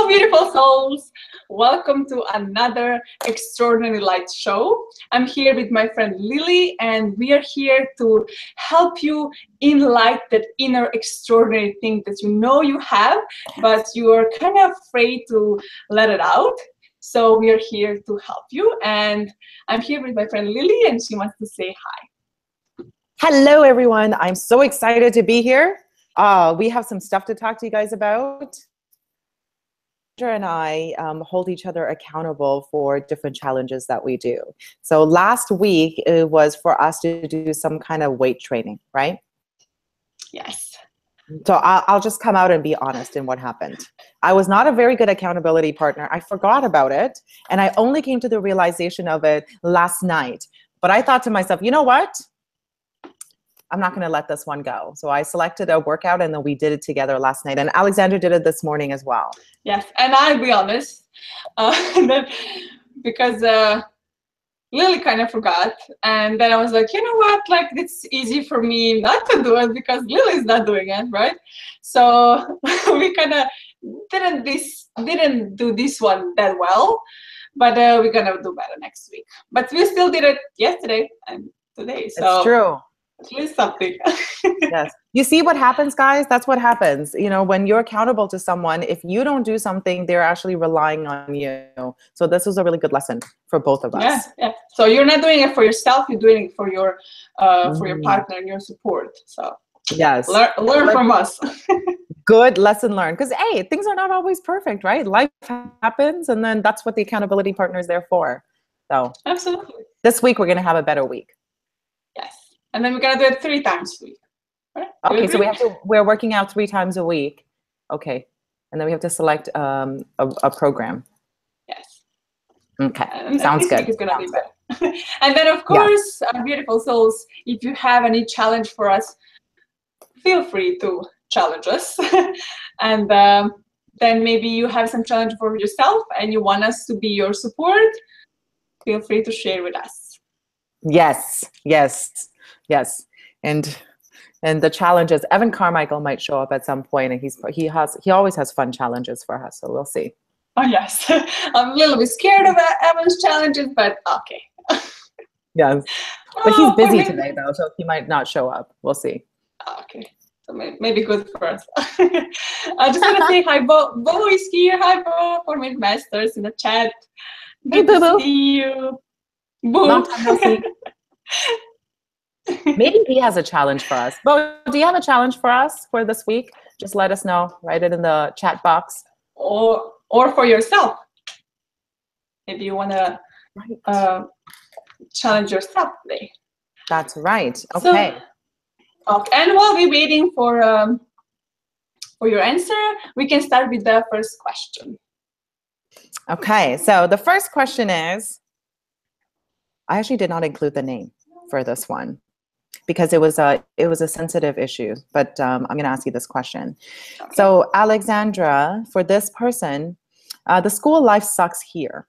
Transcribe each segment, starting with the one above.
Hello, beautiful souls. Welcome to another Extraordinary Light show. I'm here with my friend Lily, and we are here to help you enlighten that inner extraordinary thing that you know you have, but you are kind of afraid to let it out. So we are here to help you, and I'm here with my friend Lily, and she wants to say hi. Hello, everyone. I'm so excited to be here. We have some stuff to talk to you guys about. Sandra and I hold each other accountable for different challenges that we do. So last week, it was for us to do some kind of weight training, right? Yes. So I'll just come out and be honest in what happened. I was not a very good accountability partner. I forgot about it, and I only came to the realization of it last night. But I thought to myself, you know what? I'm not going to let this one go. So I selected a workout, and then we did it together last night. And Alexandra did it this morning as well. Yes, and I'll be honest, because Lily kind of forgot, and then I was like, you know what, like it's easy for me not to do it because Lily's not doing it, right? So we kind of didn't do this one that well, but we're gonna do better next week. But we still did it yesterday and today, so it's true. At least something. Yes. You see what happens, guys? That's what happens. You know, when you're accountable to someone, if you don't do something, they're actually relying on you. So this was a really good lesson for both of us. Yeah, yeah. So you're not doing it for yourself, you're doing it for your partner and your support. So yes, learn from us. Good lesson learned. Because hey, things are not always perfect, right? Life happens, and then that's what the accountability partner is there for. So absolutely. This week we're gonna have a better week. Yes. And then we're gonna do it 3 times a week. Right? Okay, so we're working out 3 times a week. Okay. And then we have to select a program. Yes. Okay. And sounds good. This week is gonna be better. And then of course, beautiful souls, if you have any challenge for us, feel free to challenge us. And then maybe you have some challenge for yourself and you want us to be your support, feel free to share with us. Yes, yes, yes. And the challenges, Evan Carmichael might show up at some point, and he always has fun challenges for us, so we'll see. Oh yes. I'm a little bit scared of Evan's challenges, but okay. Yes. But he's busy today though, so he might not show up. We'll see. Okay. So maybe good for us. I just want to say hi, Bo is here. Hi, Bo, for Masters in the chat. Good to see you. Boo. Long time no see. Maybe he has a challenge for us. Bo, do you have a challenge for us for this week? Just let us know. Write it in the chat box. Or for yourself. Maybe you want to challenge yourself today. That's right. Okay. Okay, and while we're waiting for your answer, we can start with the first question. Okay, so the first question is, I actually did not include the name for this one because it was a sensitive issue, but I'm going to ask you this question. Okay. So Alexandra, for this person, the school life sucks here.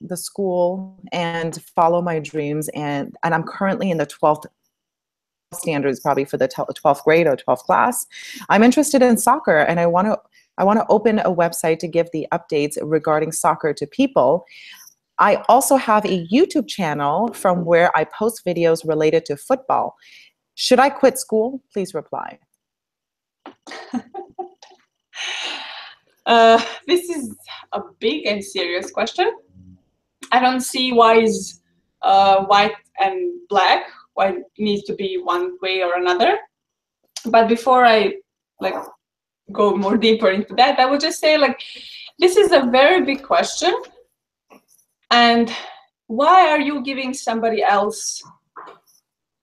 The school and follow my dreams, and I'm currently in the 12th standards, probably for the 12th grade or 12th class. I'm interested in soccer, and I want to open a website to give the updates regarding soccer to people. I also have a YouTube channel from where I post videos related to football. Should I quit school? Please reply. This is a big and serious question. I don't see why is white and black, why it needs to be one way or another. But before I go more deeper into that, I would just say this is a very big question. And why are you giving somebody else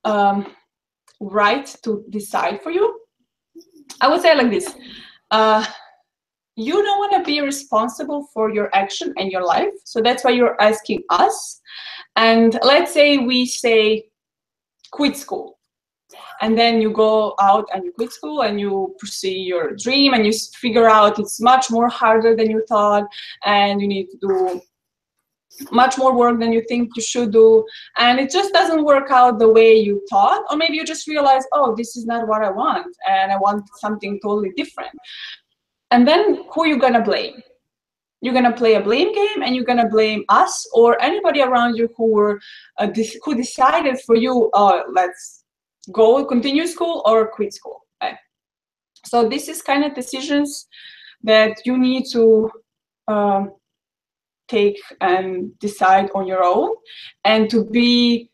right to decide for you? I would say like this. You don't want to be responsible for your action and your life. So that's why you're asking us. And let's say we say, quit school. And then you go out and you quit school and you pursue your dream and you figure out it's much more harder than you thought and you need to do much more work than you think you should do. And it just doesn't work out the way you thought. Or maybe you just realize, oh, this is not what I want and I want something totally different. And then who you gonna blame? You're gonna play a blame game, and you're gonna blame us or anybody around you who were who decided for you, let's go continue school or quit school. Okay? So this is kind of decisions that you need to take and decide on your own, and to be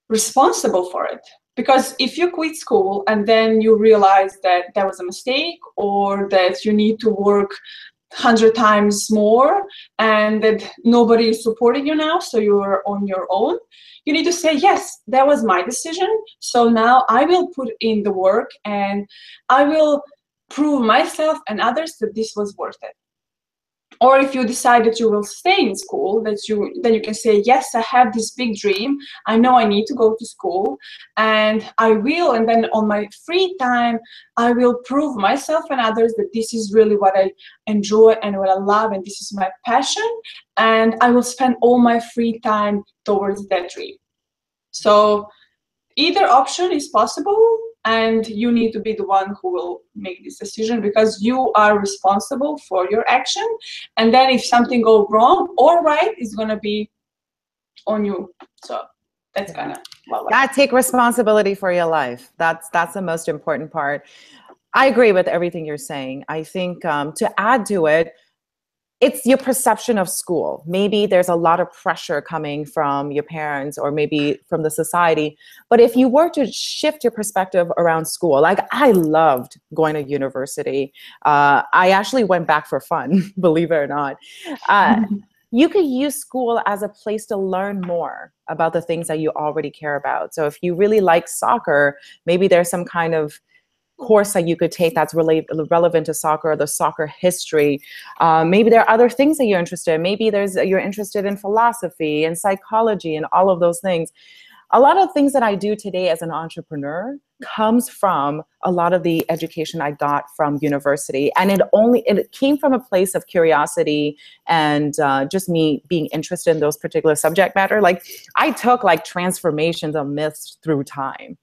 responsible for it. Because if you quit school and then you realize that that was a mistake, or that you need to work 100 times more and that nobody is supporting you now, so you're on your own, you need to say, yes, that was my decision, so now I will put in the work and I will prove myself and others that this was worth it. Or if you decide that you will stay in school, then you can say, yes, I have this big dream. I know I need to go to school, and I will. And then on my free time, I will prove myself and others that this is really what I enjoy and what I love, and this is my passion. And I will spend all my free time towards that dream. So either option is possible, and you need to be the one who will make this decision, because you are responsible for your action. And then if something goes wrong or right, it's going to be on you. So that's kind of what gotta take responsibility for your life. That's the most important part. I agree with everything you're saying. I think to add to it, it's your perception of school. Maybe there's a lot of pressure coming from your parents or maybe from the society. But if you were to shift your perspective around school, like I loved going to university. I actually went back for fun, believe it or not. You could use school as a place to learn more about the things that you already care about. So if you really like soccer, maybe there's some kind of course that you could take that's relevant to soccer, the soccer history. Maybe there are other things that you're interested in. Maybe you're interested in philosophy and psychology and all of those things. A lot of things that I do today as an entrepreneur comes from a lot of the education I got from university. And it came from a place of curiosity and just me being interested in those particular subject matter. Like I took like transformations of myths through time.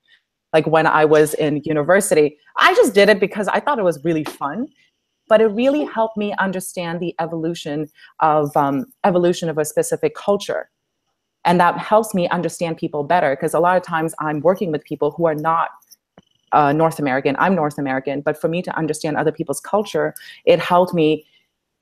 Like when I was in university, I just did it because I thought it was really fun, but it really helped me understand the evolution of a specific culture. And that helps me understand people better, because a lot of times I'm working with people who are not North American. I'm North American, but for me to understand other people's culture, it helped me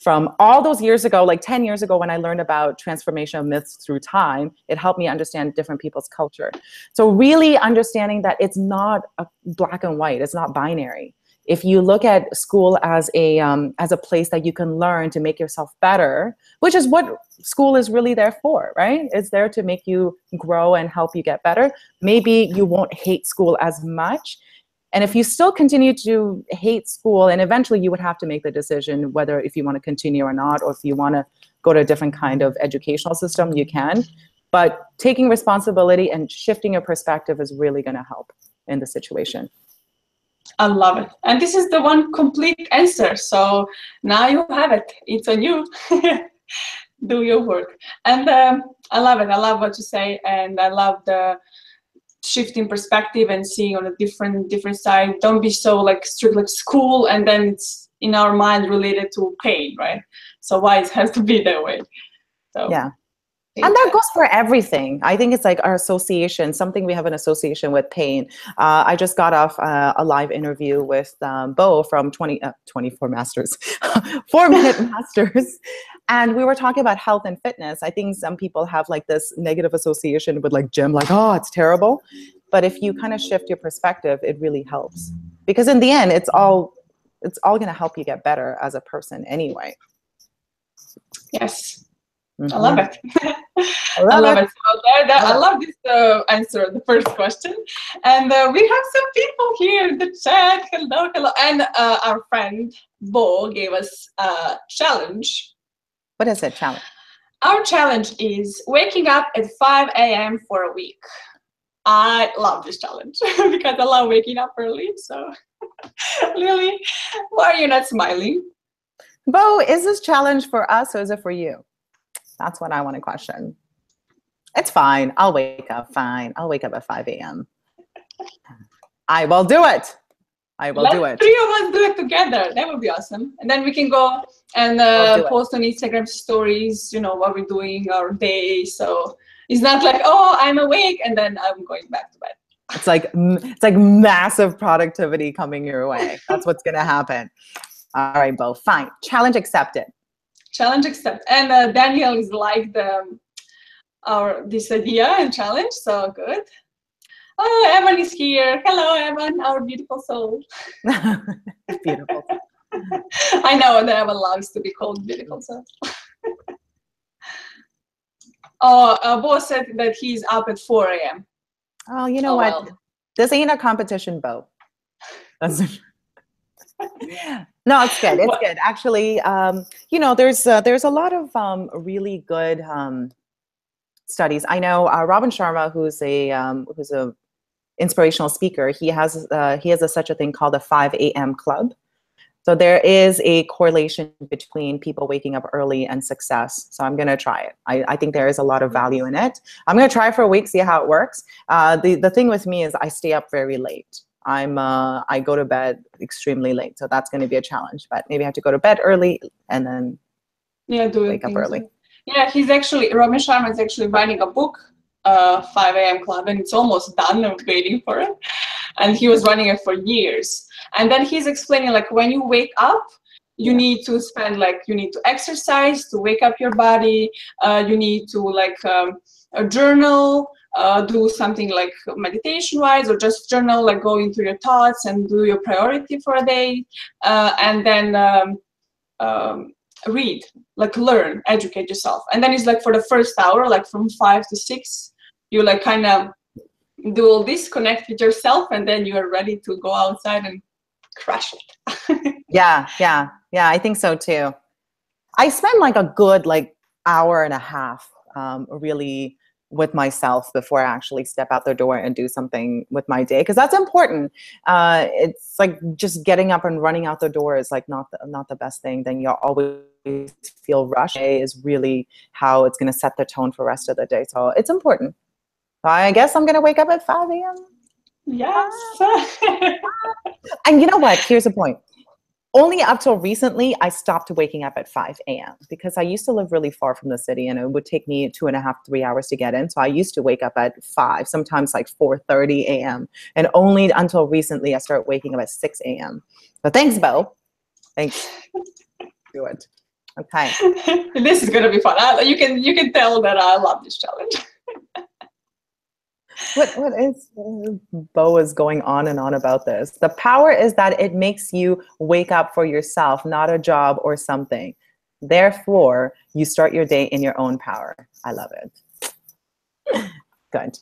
from all those years ago, like 10 years ago when I learned about transformation of myths through time, it helped me understand different people's culture. So really understanding that it's not a black and white, it's not binary. If you look at school as a place that you can learn to make yourself better, which is what school is really there for, right? It's there to make you grow and help you get better. Maybe you won't hate school as much. And if you still continue to hate school, and eventually you would have to make the decision whether if you want to continue or not, or if you want to go to a different kind of educational system, you can. But taking responsibility and shifting your perspective is really going to help in the situation. I love it. And this is the one complete answer. So now you have it. It's on you. Do your work. And I love it. I love what you say. And I love the shifting perspective and seeing on a different side. Don't be so like strict like school, and then it's in our mind related to pain, right? So why it has to be that way? So yeah. And that goes for everything. I think it's like our association, something we have an association with pain. I just got off a live interview with Bo from 24 Masters, 4 Minute Masters. And we were talking about health and fitness. I think some people have like this negative association with like gym, like, oh, it's terrible. But if you kind of shift your perspective, it really helps. Because in the end, it's all going to help you get better as a person anyway. Yes. Mm-hmm. I love it. I love it. So I love this answer, the first question. And we have some people here in the chat. Hello, hello. And our friend Bo gave us a challenge. What is it, challenge? Our challenge is waking up at 5 a.m. for a week. I love this challenge because I love waking up early. So, Lily, why are you not smiling? Bo, is this challenge for us or is it for you? That's what I want to question. It's fine. I'll wake up. Fine. I'll wake up at 5 a.m. I will do it. I will Let do it. 3 of us do it together. That would be awesome. And then we can go and post on Instagram stories, you know, what we're doing our day. So it's not like, oh, I'm awake and then I'm going back to bed. It's like massive productivity coming your way. That's what's going to happen. All right, Bo, fine. Challenge accepted. Challenge accepted. And Daniel is like this idea and challenge. So good. Oh, Evan is here. Hello, Evan, our beautiful soul. Beautiful. I know that Evan loves to be called beautiful soul. Oh, Bo said that he's up at 4 a.m. Oh, you know what? Well. This ain't a competition, Bo. No, it's good. It's good. Actually, you know, there's a lot of really good studies. I know Robin Sharma, who's a inspirational speaker. He has such a thing called the 5 a.m. club. So there is a correlation between people waking up early and success. So I'm going to try it. I think there is a lot of value in it. I'm going to try it for a week, see how it works. The thing with me is I stay up very late. I go to bed extremely late. So that's going to be a challenge. But maybe I have to go to bed early and then wake up early. Yeah, Robin Sharma is actually writing a book, 5 a.m. club, and it's almost done. I'm waiting for it. And he was running it for years. And then he's explaining, like, when you wake up, you need to spend, like, you need to exercise to wake up your body. You need to, like, journal, do something like meditation-wise, or just journal, like, go into your thoughts and do your priority for a day. And then read, like, learn, educate yourself. And then it's like for the first hour, like from 5 to 6, you like kind of do all this, connect with yourself, and then you are ready to go outside and crush it. Yeah. I think so too. I spend like a good hour and a half really with myself before I actually step out the door and do something with my day, because that's important. It's like just getting up and running out the door is like not the best thing. Then you'll always feel rushed. Is really how it's going to set the tone for the rest of the day. So it's important. I guess I'm going to wake up at 5 a.m. Yes. And you know what? Here's the point. Only up till recently, I stopped waking up at 5 a.m. because I used to live really far from the city and it would take me 2.5, 3 hours to get in. So I used to wake up at 5, sometimes like 4:30 a.m. And only until recently, I started waking up at 6 a.m. But thanks, Bo. Thanks. Do it. Okay. This is going to be fun. You can tell that I love this challenge. What is Bo is going on and on about this. The power is that it makes you wake up for yourself, not a job or something. Therefore, you start your day in your own power. I love it. Good.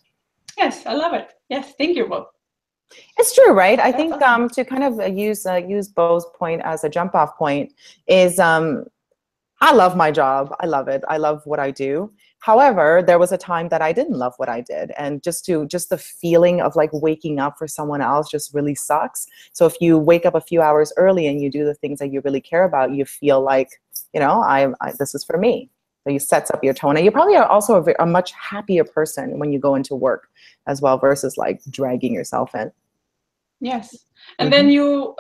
Yes, I love it. Yes, thank you, Bo. It's true, right? I think to kind of use Bo's point as a jump off point is I love my job. I love it. I love what I do. However, there was a time that I didn't love what I did. And just the feeling of like waking up for someone else just really sucks. So if you wake up a few hours early and you do the things that you really care about, you feel like, you know, this is for me. So you sets up your tone. And you probably are also a much happier person when you go into work as well versus like dragging yourself in. Yes. And then you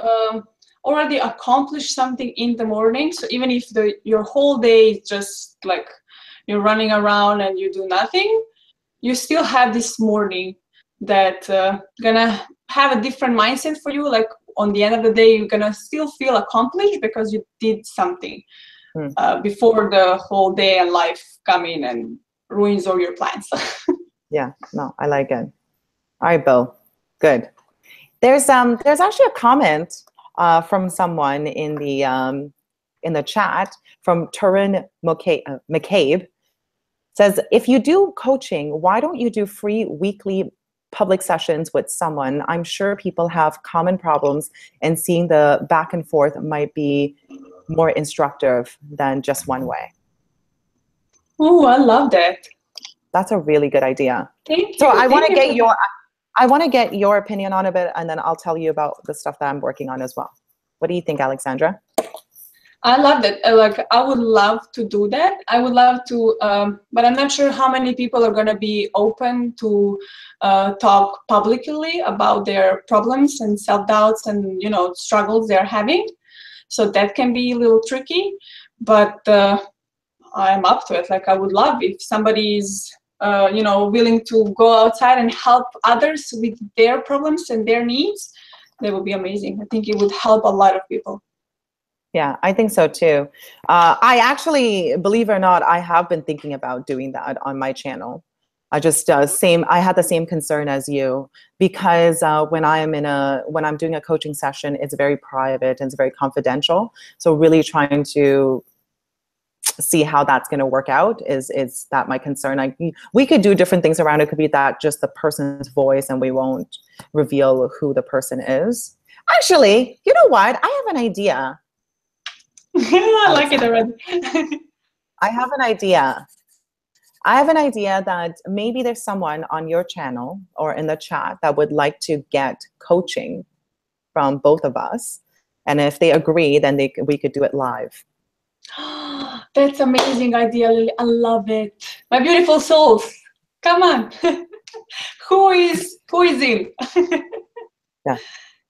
already accomplish something in the morning. So even if your whole day is just like you're running around and you do nothing, you still have this morning that gonna have a different mindset for you. Like on the end of the day, you're gonna still feel accomplished because you did something before the whole day and life come in and ruins all your plans. Yeah, no, I like it. All right, Bo, good. There's actually a comment from someone in the chat from Turin McCabe. Says, if you do coaching, why don't you do free weekly public sessions with someone? I'm sure people have common problems and seeing the back and forth might be more instructive than just one way. Oh, I love that. That's a really good idea. Thank you. So I want to get your opinion on it, and then I'll tell you about the stuff that I'm working on as well. What do you think, Alexandra? I love that. Like, I would love to do that. I would love to, but I'm not sure how many people are going to be open to talk publicly about their problems and self-doubts and, you know, struggles they're having. So that can be a little tricky, but I'm up to it. Like, I would love if somebody is, you know, willing to go outside and help others with their problems and their needs. That would be amazing. I think it would help a lot of people. Yeah, I think so too. I actually, believe it or not, I have been thinking about doing that on my channel. I just I had the same concern as you, because when I'm doing a coaching session, it's very private and it's very confidential. So really trying to see how that's going to work out is that my concern. We could do different things around it. Could be that just the person's voice and we won't reveal who the person is. Actually, you know what? I have an idea. I like it already. I have an idea. I have an idea that maybe there's someone on your channel or in the chat that would like to get coaching from both of us. And if they agree, then we could do it live. That's amazing idea, Lily. I love it. My beautiful souls, come on. Who is in?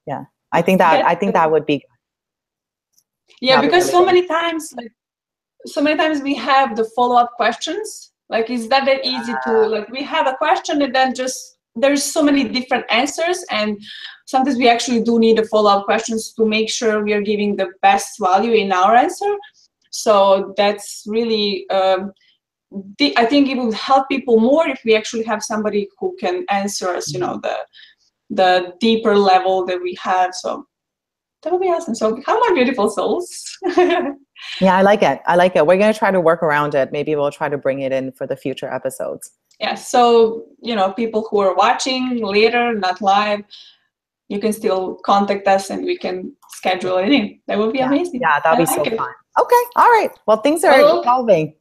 Yeah. I think that would be. Yeah, because so many times we have the follow-up questions. Like, is that easy to, like, we have a question and then just there's so many different answers, and sometimes we actually do need the follow-up questions to make sure we are giving the best value in our answer. So that's really, I think it will help people more if we actually have somebody who can answer us, you know, the deeper level that we have. So that would be awesome. So come on, beautiful souls. Yeah, I like it. I like it. We're going to try to work around it. Maybe we'll try to bring it in for the future episodes. Yeah. So, you know, people who are watching later, not live, you can still contact us and we can schedule it in. That would be amazing. Yeah, that'll be so fun. Okay. All right. Well, things are evolving.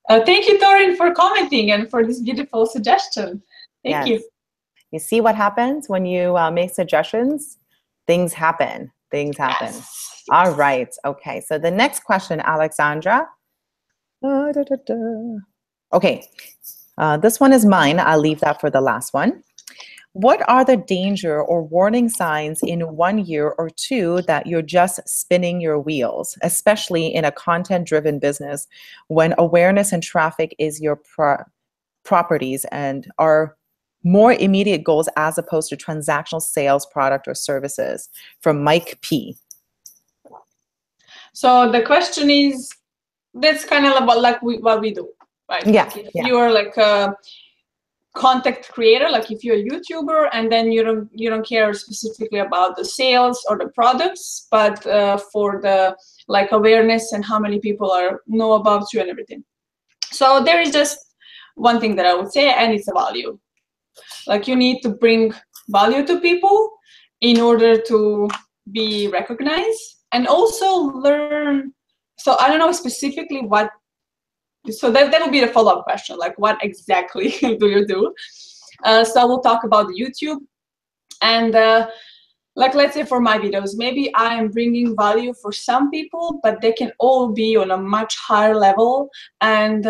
Thank you, Torin, for commenting and for this beautiful suggestion. Thank you. You see what happens when you make suggestions? Things happen. Things happen. Yes. All right. Okay. So the next question, Alexandra. Okay. This one is mine. I'll leave that for the last one. What are the danger or warning signs in 1 year or two that you're just spinning your wheels, especially in a content-driven business when awareness and traffic is your properties and are more immediate goals as opposed to transactional sales, product, or services? From Mike P. So the question is, that's kind of about like what we do, right? Yeah. Like if you're like a content creator, like if you're a YouTuber and then you don't care specifically about the sales or the products, but for the like awareness and how many people know about you and everything. So there is just one thing that I would say, and it's a value. Like, you need to bring value to people in order to be recognized and also learn. So I don't know specifically what. So that will be the follow-up question, like what exactly do you do? So we'll talk about the YouTube, and like, let's say for my videos, maybe I am bringing value for some people, but they can all be on a much higher level, and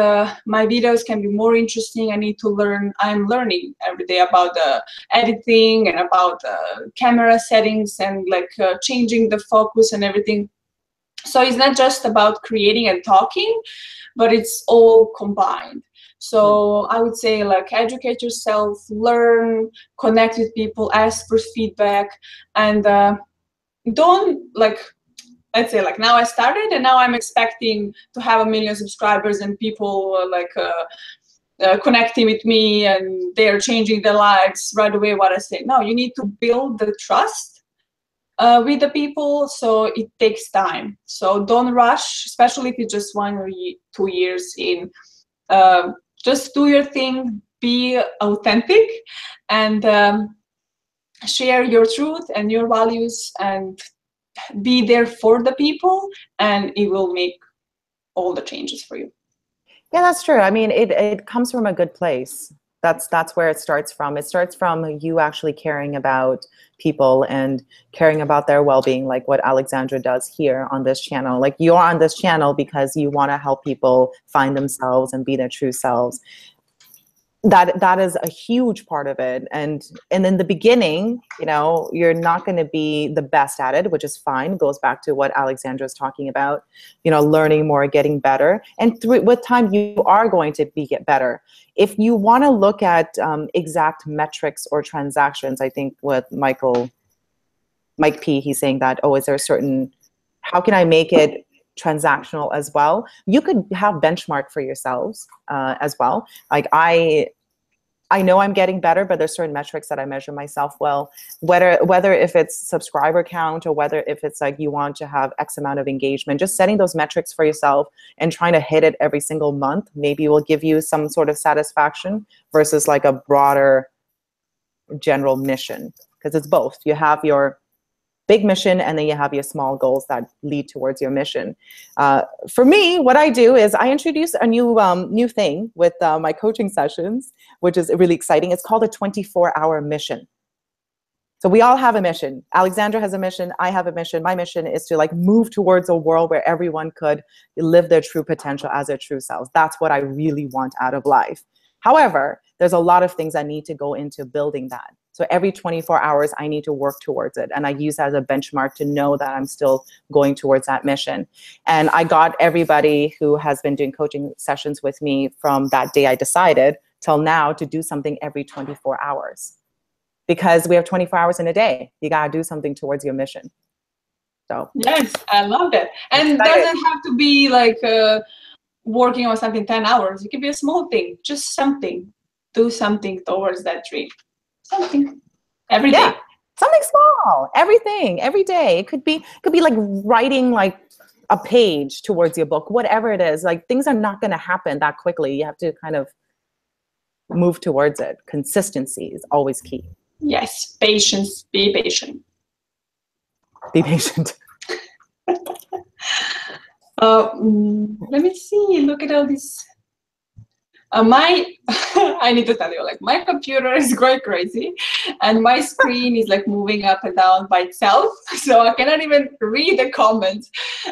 my videos can be more interesting. I need to learn. I'm learning every day about the editing and about camera settings and like changing the focus and everything. So it's not just about creating and talking, but it's all combined. So I would say, like, educate yourself, learn, connect with people, ask for feedback, and don't, like, let's say, like, now I started and now I'm expecting to have 1 million subscribers and people connecting with me and they're changing their lives right away. What I say, no, you need to build the trust with the people, so it takes time. So don't rush, especially if it's just 1 or 2 years in. Just do your thing, be authentic, and share your truth and your values, and be there for the people, and it will make all the changes for you. Yeah, that's true. I mean, it comes from a good place. That's where it starts from. It starts from you actually caring about people and caring about their well-being, like what Alexandra does here on this channel. Like, you're on this channel because you want to help people find themselves and be their true selves. That is a huge part of it. And in the beginning, you know, you're not going to be the best at it, which is fine. It goes back to what Alexandra is talking about, you know, learning more, getting better. And with time, you are going to get better. If you want to look at exact metrics or transactions, I think with Mike P, he's saying that, oh, is there a certain, how can I make it transactional as well? You could have benchmark for yourselves as well. Like, I know I'm getting better, but there's certain metrics that I measure myself well, whether if it's subscriber count or whether if it's like you want to have X amount of engagement, just setting those metrics for yourself and trying to hit it every single month, maybe will give you some sort of satisfaction versus like a broader general mission, because it's both. You have your big mission, and then you have your small goals that lead towards your mission. For me, what I do is I introduce a new thing with my coaching sessions, which is really exciting. It's called a 24-hour mission. So we all have a mission. Alexandra has a mission. I have a mission. My mission is to like move towards a world where everyone could live their true potential as their true selves. That's what I really want out of life. However, there's a lot of things that need to go into building that. So every 24 hours, I need to work towards it. And I use that as a benchmark to know that I'm still going towards that mission. And I got everybody who has been doing coaching sessions with me from that day I decided till now to do something every 24 hours. Because we have 24 hours in a day. You got to do something towards your mission. So yes, I love that. And it doesn't have to be like working on something 10 hours. It could be a small thing, just something. Do something towards that dream. Something every day. Something small, everything, every day. It could be like writing like a page towards your book, whatever it is. Like, things are not going to happen that quickly. You have to kind of move towards it. Consistency is always key. Yes, patience. Be patient. Be patient. Let me see. Look at all this. I need to tell you, like, my computer is going crazy and my screen is like moving up and down by itself. So I cannot even read the comments.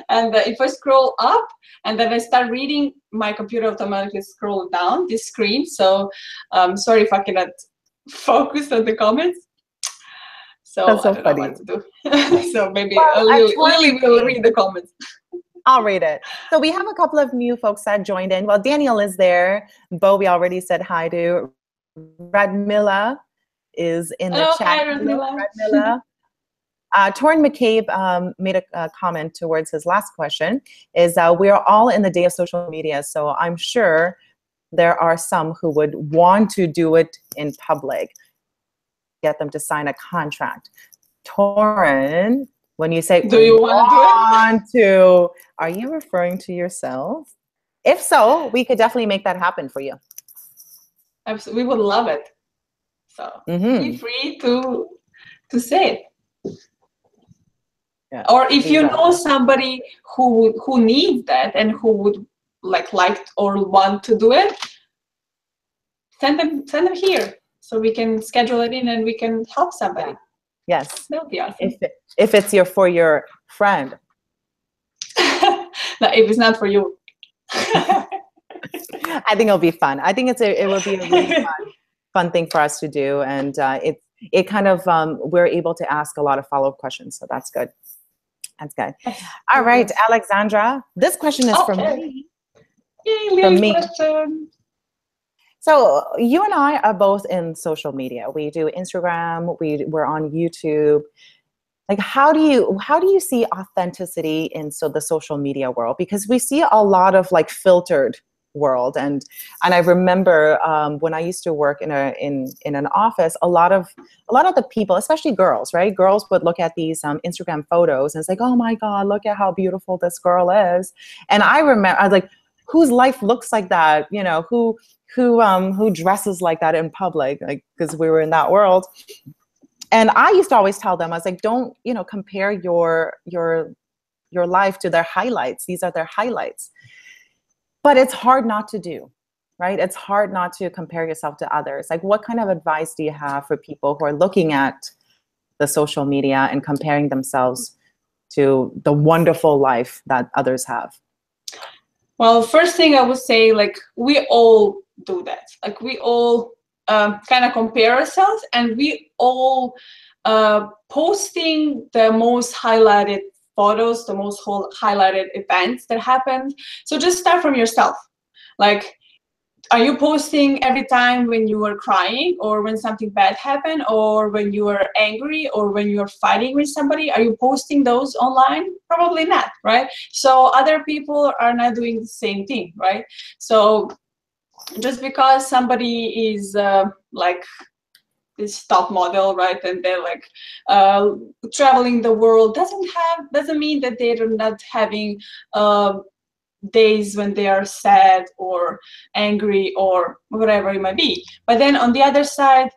And if I scroll up and then I start reading, my computer automatically scroll down this screen. So sorry if I cannot focus on the comments. So that's so I don't funny. know what to do. So maybe Lily will read the comments. I'll read it. So we have a couple of new folks that joined in. Well, Daniel is there. Bo, we already said hi to. Radmila is in the chat. Hi, Radmila. Torrin McCabe made a comment towards his last question, is we are all in the day of social media, so I'm sure there are some who would want to do it in public, get them to sign a contract. Torrin, when you say do you want to, are you referring to yourself? If so, we could definitely make that happen for you. Absolutely, we would love it. So be free to say it. Yeah, or if you know somebody who needs that and who would like or want to do it, send them here so we can schedule it in and we can help somebody. Yes. That would be awesome. If it's for your friend. No, if it's not for you. I think it'll be fun. I think it will be a really fun thing for us to do. And it kind of, we're able to ask a lot of follow-up questions. So that's good. That's good. All right, Alexandra, this question is from me. Yay, from me. Question. So you and I are both in social media. We do Instagram. We're on YouTube. Like, how do you see authenticity in the social media world? Because we see a lot of like filtered world, and I remember when I used to work in an office, a lot of the people, especially girls, right? Girls would look at these Instagram photos and it's like, oh my God, look at how beautiful this girl is. And I remember, I was like, whose life looks like that? You know, who dresses like that in public? Like, because we were in that world. And I used to always tell them, I was like, don't, compare your life to their highlights. These are their highlights. But it's hard not to do. right? It's hard not to compare yourself to others. Like, what kind of advice do you have for people who are looking at the social media and comparing themselves to the wonderful life that others have? Well, first thing I would say, like, we all do that. Like, we all kind of compare ourselves, and we all posting the most highlighted photos, the most highlighted events that happened. So just start from yourself. Like, are you posting every time when you are crying, or when something bad happened, or when you are angry, or when you're fighting with somebody? Are you posting those online? Probably not, right? So other people are not doing the same thing, right? So just because somebody is like this top model, right, and they're like traveling the world, doesn't mean that they're not having days when they are sad or angry or whatever it might be. But then on the other side,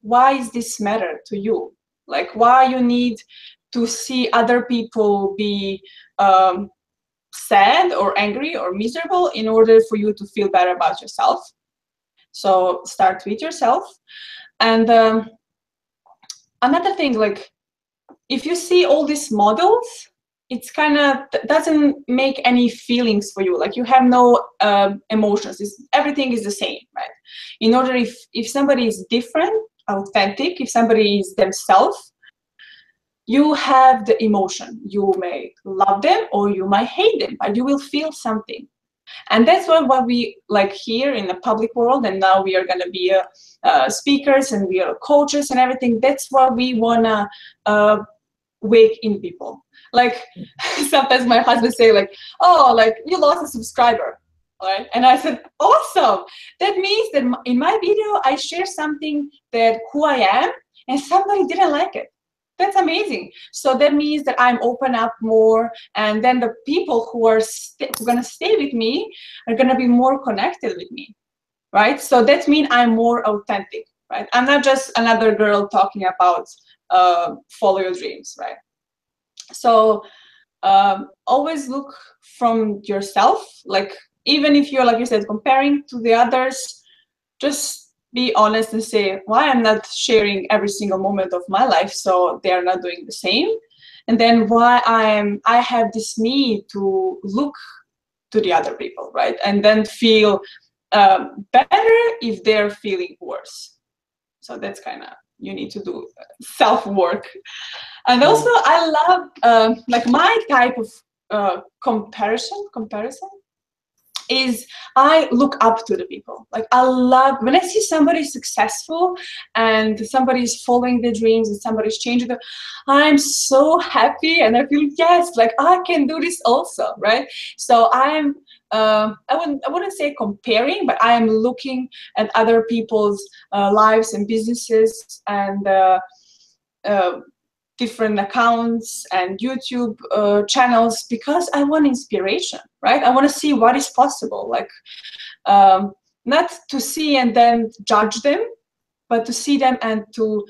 why is this matter to you? Like, why you need to see other people be sad or angry or miserable in order for you to feel better about yourself? So start with yourself. And another thing, like, if you see all these models, it's kind of doesn't make any feelings for you. Like, you have no emotions. Everything is the same, right? In order, if somebody is different, authentic, if somebody is themselves, you have the emotion. You may love them or you might hate them, but you will feel something. And that's what we like here in the public world. And now we are going to be speakers, and we are coaches and everything. That's what we want to wake in people. Like, sometimes my husband say, like, oh, like, you lost a subscriber, right? And I said, awesome. That means that in my video I share something that who I am, and somebody didn't like it. That's amazing. So that means that I'm open up more, and then the people who are gonna stay with me are gonna be more connected with me, right? So that means I'm more authentic, right? I'm not just another girl talking about follow your dreams, right? So always look from yourself. Like, even if you're, like you said, comparing to the others, just be honest and say, why I'm not sharing every single moment of my life, so they're not doing the same. And then why I have this need to look to the other people, right? And then feel better if they're feeling worse. So that's kind of, you need to do self-work. And also, I love, like, my type of comparison is, I look up to the people. Like, I love when I see somebody successful and somebody's following their dreams and somebody's changing them. I'm so happy, and I feel, yes, like, I can do this also, right? So I'm I wouldn't say comparing, but I am looking at other people's lives and businesses, and different accounts and YouTube channels, because I want inspiration, right? I want to see what is possible. Like, not to see and then judge them, but to see them and to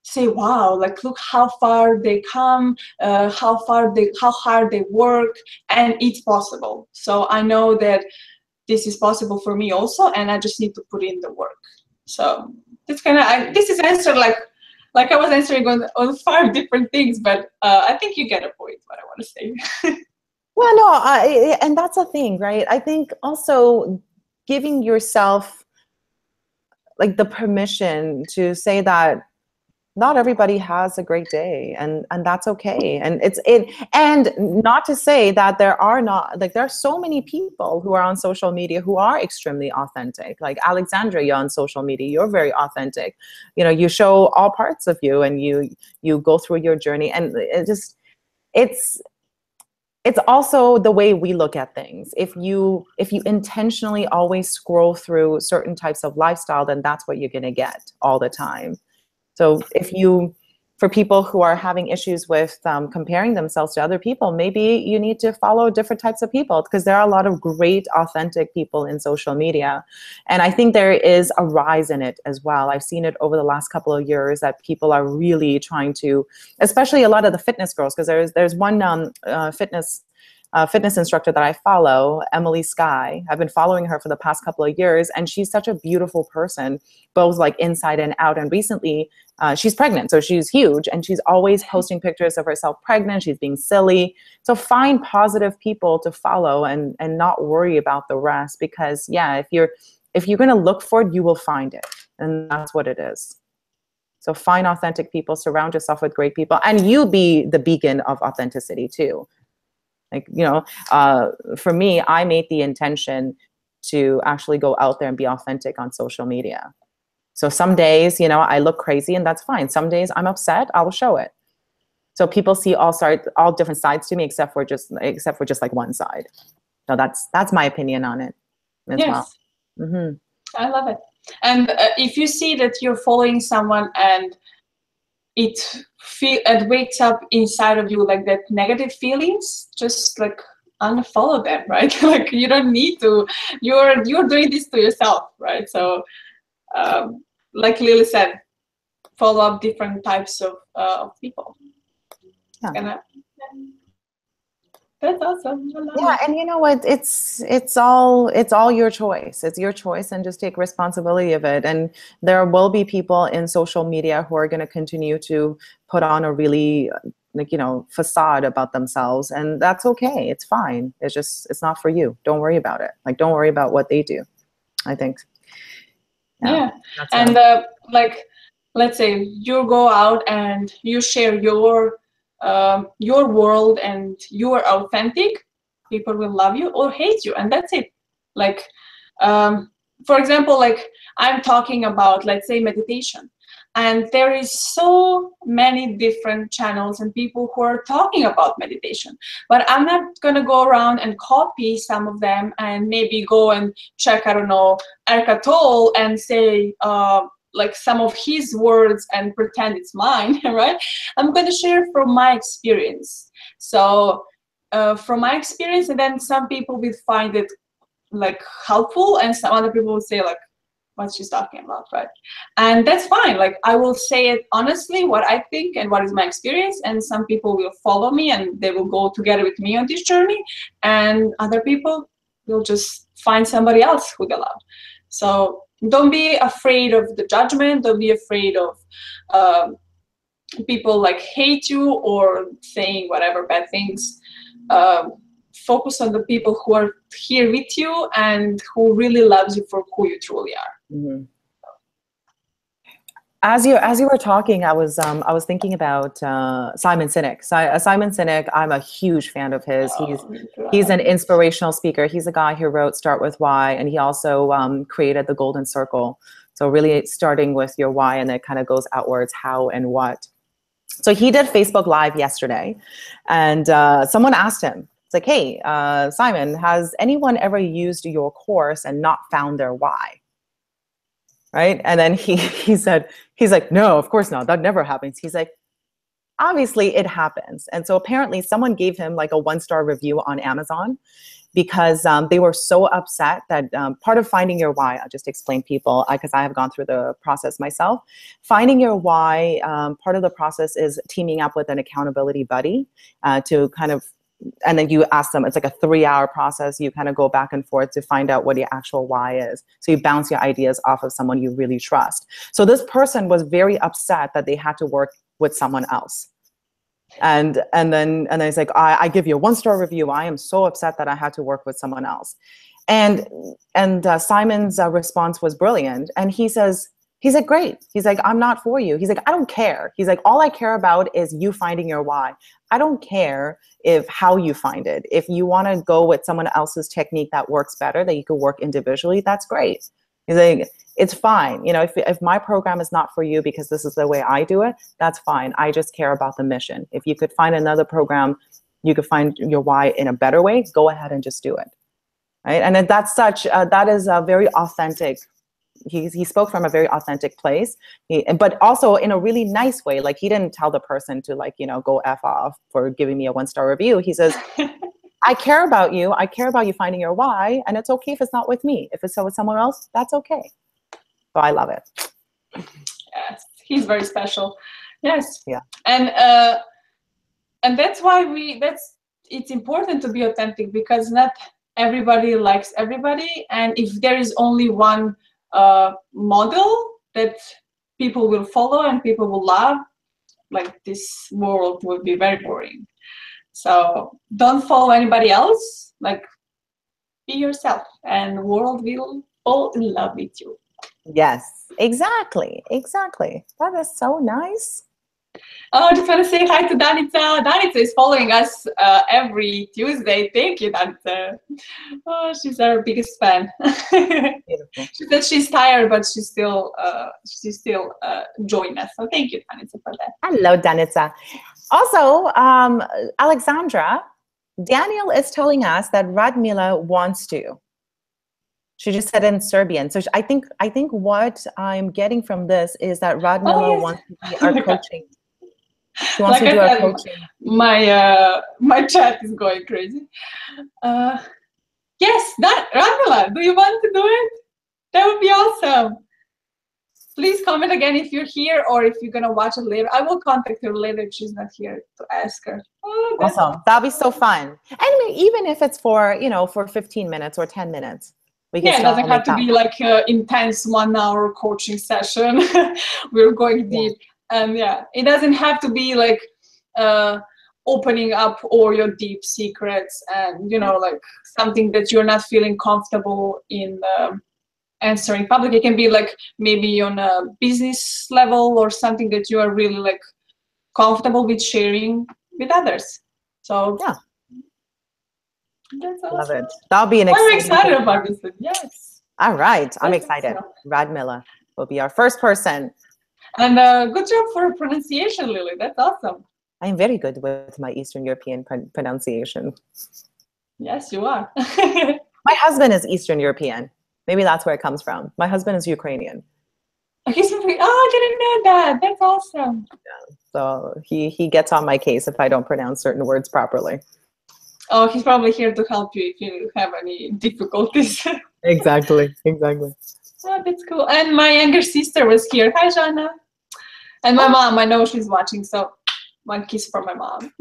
say, wow, like, look how far they come, how hard they work, and it's possible. So I know that this is possible for me also, and I just need to put in the work. So that's kind of, this is answer like I was answering on 5 different things, but I think you get a point what I want to say. Well, no, and that's a thing, right? I think also giving yourself, like, the permission to say that not everybody has a great day, and that's okay. And and not to say that there are not, like, there are so many people who are on social media who are extremely authentic. Like, Alexandra, you're on social media, you're very authentic. You know, you show all parts of you, and you go through your journey, and it's also the way we look at things. If you intentionally always scroll through certain types of lifestyle, then that's what you're going to get all the time. So for people who are having issues with comparing themselves to other people, maybe you need to follow different types of people, because there are a lot of great, authentic people in social media. And I think there is a rise in it as well. I've seen it over the last couple of years that people are really trying to, especially a lot of the fitness girls, because there's one fitness fitness instructor that I follow, Emily Sky. I've been following her for the past couple of years, and she's such a beautiful person, both like inside and out. And recently, she's pregnant, so she's huge, and she's always posting pictures of herself pregnant. She's being silly. So find positive people to follow and not worry about the rest, because yeah, if you're going to look for it, you will find it, and that's what it is. So find authentic people, surround yourself with great people, and you be the beacon of authenticity too. Like, you know, for me, I made the intention to actually go out there and be authentic on social media. So some days, you know, I look crazy, and that's fine. Some days I'm upset, I will show it. So people see all different sides to me, except for just like one side. So that's my opinion on it as well. Mm-hmm. I love it. And if you see that you're following someone and it wakes up inside of you like that negative feelings, just like unfollow them, right? Like you don't need to. You're doing this to yourself, right? So, like Lily said, follow up different types of people. Yeah. That's awesome. Yeah, and you know what? It's all your choice. It's your choice, and just take responsibility of it. And there will be people in social media who are going to continue to put on a really, like, you know, facade about themselves, and that's okay. It's fine. It's not for you. Don't worry about it. Like, don't worry about what they do, I think. Yeah. And like, let's say you go out and you share your world and you are authentic, people will love you or hate you, and that's it. Like, for example, like I'm talking about, let's say, meditation, and there is so many different channels and people who are talking about meditation, but I'm not going to go around and copy some of them and maybe go and check, I don't know, Eckhart Tolle and say like some of his words and pretend it's mine, right? I'm going to share from my experience. So from my experience, and then some people will find it like helpful, and some other people will say like, what's she's talking about, right? And that's fine. Like I will say it honestly, what I think and what is my experience, and some people will follow me and they will go together with me on this journey, and other people will just find somebody else who they love. So don't be afraid of the judgment. Don't be afraid of people like hate you or saying whatever bad things. Focus on the people who are here with you and who really loves you for who you truly are. Mm-hmm. As you were talking, I was thinking about Simon Sinek. Simon Sinek, I'm a huge fan of his. He's an inspirational speaker. He's a guy who wrote Start With Why, and he also created the Golden Circle. So really starting with your why, and it kind of goes outwards, how and what. So he did Facebook Live yesterday, and someone asked him, it's like, hey, Simon, has anyone ever used your course and not found their why? Right? And then he said, he's like, no, of course not. That never happens. He's like, obviously it happens. And so apparently someone gave him like a 1-star review on Amazon because they were so upset that part of finding your why, I'll just explain people, because I have gone through the process myself. Finding your why, part of the process is teaming up with an accountability buddy to kind of, and then you ask them, it's like a 3-hour process. You kind of go back and forth to find out what your actual why is. So you bounce your ideas off of someone you really trust. So this person was very upset that they had to work with someone else. And then it's like, I give you a 1-star review. I am so upset that I had to work with someone else. And Simon's response was brilliant. And he's like, great. He's like, I'm not for you. He's like, I don't care. He's like, all I care about is you finding your why. I don't care how you find it. If you want to go with someone else's technique that works better, that you could work individually, that's great. He's like, it's fine. You know, if my program is not for you because this is the way I do it, that's fine. I just care about the mission. If you could find another program, you could find your why in a better way, go ahead and just do it. Right? And that is a very authentic. He spoke from a very authentic place, but also in a really nice way. Like he didn't tell the person to, like, you know, go F off for giving me a 1-star review. He says, I care about you. I care about you finding your why, and it's okay if it's not with me. If it's with someone else, that's okay. So I love it. Yes, he's very special. Yes. Yeah. And that's why that's it's important to be authentic because not everybody likes everybody, and if there is only one model that people will follow and people will love, like this world would be very boring. So don't follow anybody else, like be yourself and the world will fall in love with you. Yes, exactly. Exactly. That is so nice. Oh, I just want to say hi to Danica. Danica is following us every Tuesday. Thank you, Danica. Oh, she's our biggest fan. Beautiful. She said she's tired, but she's still joining us. So thank you, Danica, for that. Hello, Danica. Also, Alexandra, Daniel is telling us that Radmila wants to. She just said in Serbian. So I think what I'm getting from this is that Radmila yes. wants to be our coaching. She wants Like to do I our said, coaching. my chat is going crazy. Yes, that Radmila, do you want to do it? That would be awesome. Please comment again if you're here or if you're gonna watch it later. I will contact her later if she's not here to ask her. Oh, Awesome. That'll be so fun. And even if it's for, for 15 minutes or 10 minutes. We can yeah, it doesn't have to be like an intense 1 hour coaching session. We're going deep. And yeah, it doesn't have to be like opening up all your deep secrets and, like something that you're not feeling comfortable in answering public. It can be like maybe on a business level or something that you are really like comfortable with sharing with others. So yeah. That's awesome. Love it. That'll be an I'm excited about this. Yes. All right. I'm excited. Radmila will be our first person. And good job for pronunciation, Lily. That's awesome. I am very good with my Eastern European pronunciation. Yes, you are. My husband is Eastern European. Maybe that's where it comes from. My husband is Ukrainian. He's from, I didn't know that. That's awesome. Yeah. So he gets on my case if I don't pronounce certain words properly. Oh, he's probably here to help you if you have any difficulties. Exactly. Oh, that's cool. And my younger sister was here. Hi, Jana. And my mom, I know she's watching, so one kiss from my mom.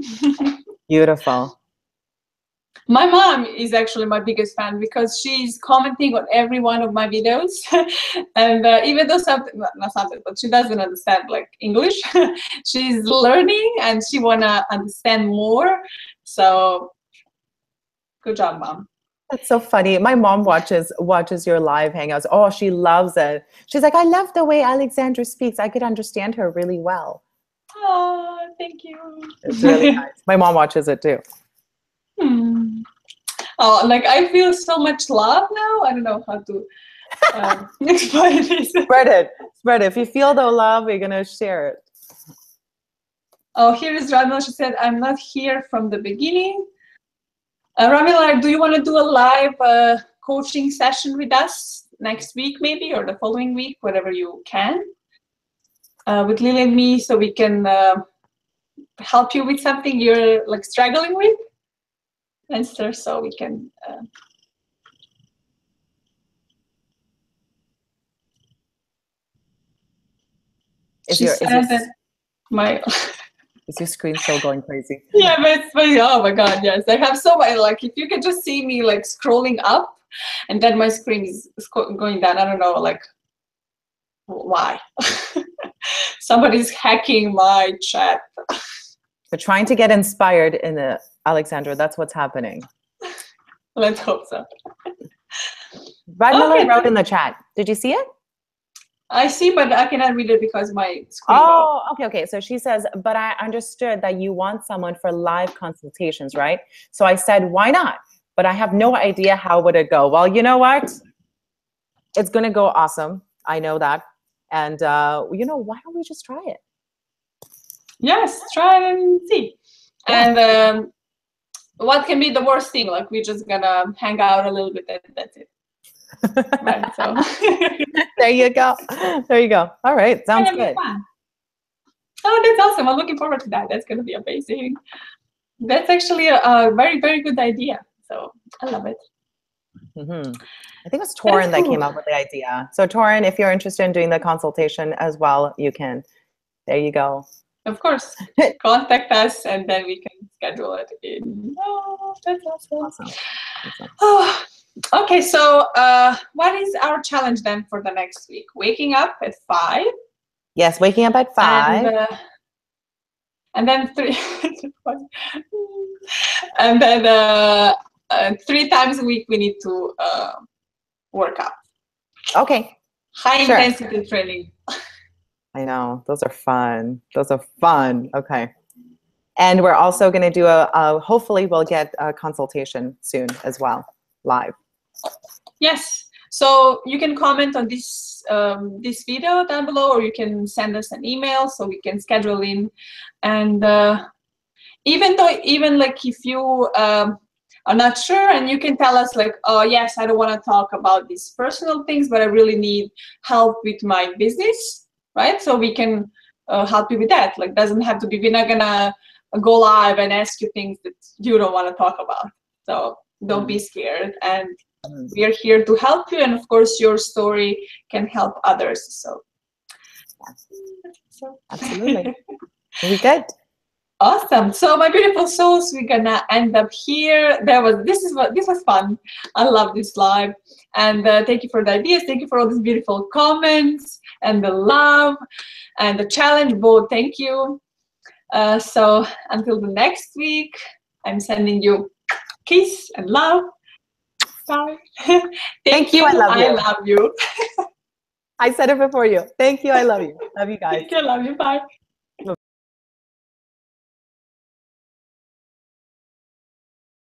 Beautiful. My mom is actually my biggest fan because she's commenting on every one of my videos. And even though not something, but she doesn't understand like English, she's learning and she wanna understand more. So good job, Mom. That's so funny. My mom watches your live hangouts. Oh, she loves it. She's like, I love the way Alexandra speaks. I could understand her really well. Oh, thank you. It's really nice. My mom watches it too. Oh, like I feel so much love now. I don't know how to explain this. Spread it. If you feel the love, you're gonna share it. Oh, here is Radmila. She said, I'm not here from the beginning. Radmila, do you want to do a live coaching session with us next week maybe, or the following week, whatever you can, with Lily and me, so we can help you with something you're like struggling with? Answer so we can. Is your screen still going crazy? Yeah, but it's funny. Oh my God, yes. I have so many, like if you could just see me like scrolling up and then my screen is going down. I don't know, like why? Somebody's hacking my chat. We're trying to get inspired in the Alexandra. That's what's happening. Let's hope so. Radmila wrote in the chat. Did you see it? I see, but I cannot read it because my screen. Oh, okay. So she says, but I understood that you want someone for live consultations, right? So I said, why not? But I have no idea how would it go. Well, you know what? It's going to go awesome. I know that. And, why don't we just try it? Yes, try and see. Yeah. And what can be the worst thing? Like we're just going to hang out a little bit and that's it. Right, so. There you go. All right, sounds good. Oh, that's awesome. I'm looking forward to that. That's going to be amazing. That's actually a very, very good idea. So I love it. Mm-hmm. I think it was Torin that came up with the idea. So Torin, if you're interested in doing the consultation as well, you can. There you go. Of course. Contact us and then we can schedule it in. Oh, that's awesome. Awesome. Oh, okay, so what is our challenge then for the next week? Waking up at 5. Yes, waking up at 5. And then 3 and then 3 times a week we need to work out. Okay. High Sure. intensity training. I know. Those are fun. Those are fun. Okay. And we're also going to do hopefully we'll get a consultation soon as well, live. Yes. So you can comment on this this video down below, or you can send us an email so we can schedule in. And even like if you are not sure, and you can tell us like, oh yes, I don't want to talk about these personal things, but I really need help with my business, right? So we can help you with that. Like, doesn't have to be, we're not gonna go live and ask you things that you don't want to talk about. So don't be scared, and we are here to help you. And of course, your story can help others. So Absolutely. Very good. Awesome. So my beautiful souls, we're gonna end up here. This was fun. I love this live. And thank you for the ideas. Thank you for all these beautiful comments and the love and the challenge board. Thank you. So until the next week, I'm sending you kiss and love. Bye. Thank you. I love you. I love you. I said it before you. Thank you. I love you. Love you guys. Thank you. I love you. Bye.